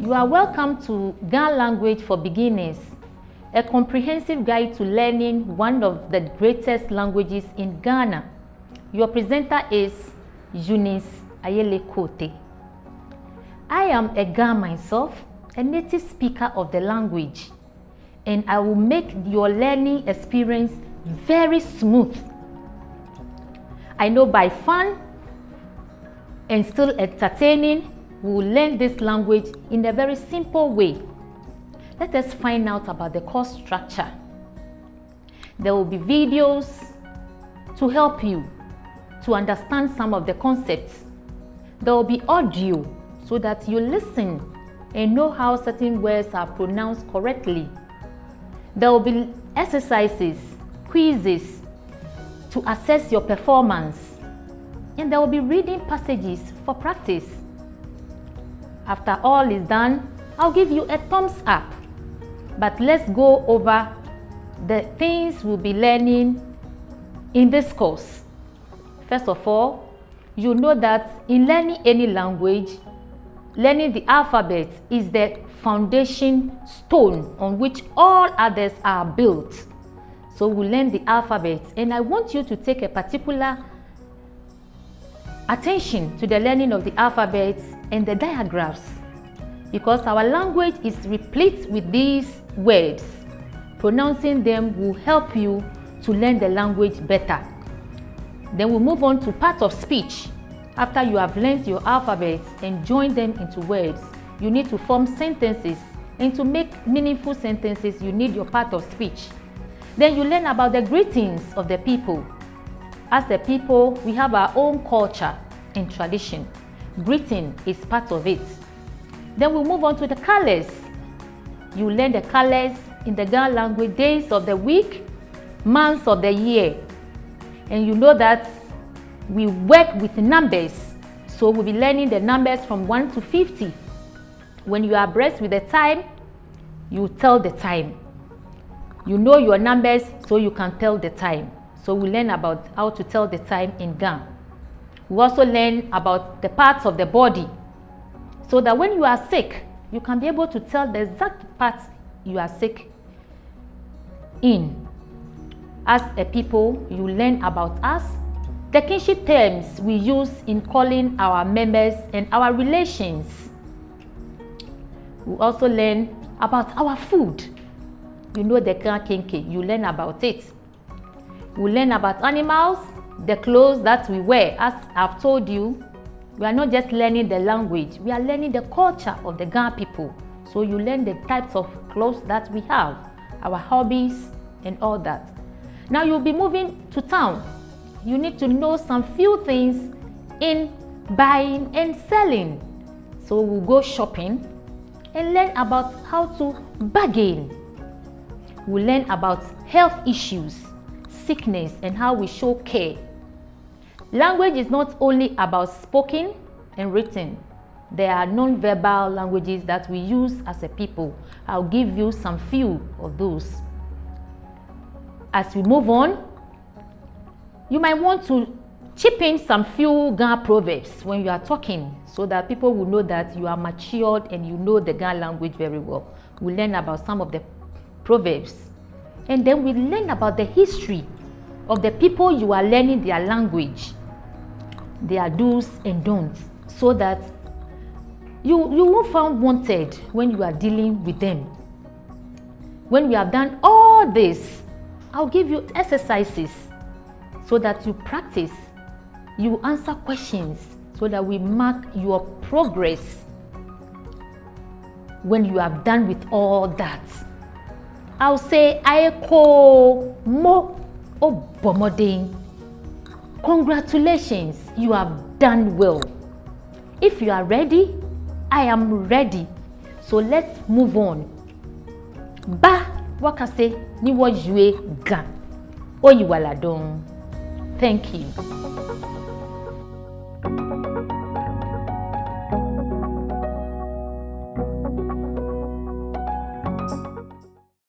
You are welcome to Ghana Language for Beginners, a comprehensive guide to learning one of the greatest languages in Ghana. Your presenter is EUNICE Koteyi. I am a Ghan myself, a native speaker of the language, and I will make your learning experience very smooth. I know by fun and still entertaining, we will learn this language in a very simple way. Let us find out about the course structure. There will be videos to help you to understand some of the concepts. There will be audio so that you listen and know how certain words are pronounced correctly. There will be exercises, quizzes to assess your performance, and there will be reading passages for practice. After all is done, I'll give you a thumbs up. But let's go over the things we'll be learning in this course. First of all, you know that in learning any language, learning the alphabet is the foundation stone on which all others are built. So we learn the alphabet, and I want you to take a particular attention to the learning of the alphabet and the diagrams, because our language is replete with these words. Pronouncing them will help you to learn the language better. Then we'll move on to part of speech. After you have learned your alphabet and joined them into words, you need to form sentences, and to make meaningful sentences, you need your part of speech. Then you learn about the greetings of the people. As a people, we have our own culture and tradition. Greeting is part of it. Then we move on to the colors. You learn the colors in the Ghana language, days of the week, months of the year. And you know that we work with numbers. So we'll be learning the numbers from 1 to 50. When you are abreast with the time, you tell the time. You know your numbers, so you can tell the time. So we learn about how to tell the time in Ghana. We also learn about the parts of the body, so that when you are sick, you can be able to tell the exact parts you are sick in. As a people, you learn about us, the kinship terms we use in calling our members and our relations. We also learn about our food. You know the kinky, you learn about it. We learn about animals, the clothes that we wear. As I've told you, we are not just learning the language, we are learning the culture of the Ghana people. So you learn the types of clothes that we have, our hobbies and all that. Now you'll be moving to town. You need to know some few things in buying and selling. So we'll go shopping and learn about how to bargain. We'll learn about health issues, sickness, and how we show care. Language is not only about spoken and written. There are non-verbal languages that we use as a people. I'll give you some few of those. As we move on, you might want to chip in some few Ghana proverbs when you are talking, so that people will know that you are matured and you know the Ghana language very well. We'll learn about some of the proverbs, and then we learn about the history of the people you are learning their language, their do's and don'ts, so that you won't feel wanted when you are dealing with them. When we have done all this, I'll give you exercises so that you practice, you answer questions, so that we mark your progress when you have done with all that. I'll say, Aiko mo obomoding. Congratulations, you have done well. If you are ready, I am ready. So let's move on. Ba wakase ni wajue ga. Oyiwaladon. Thank you.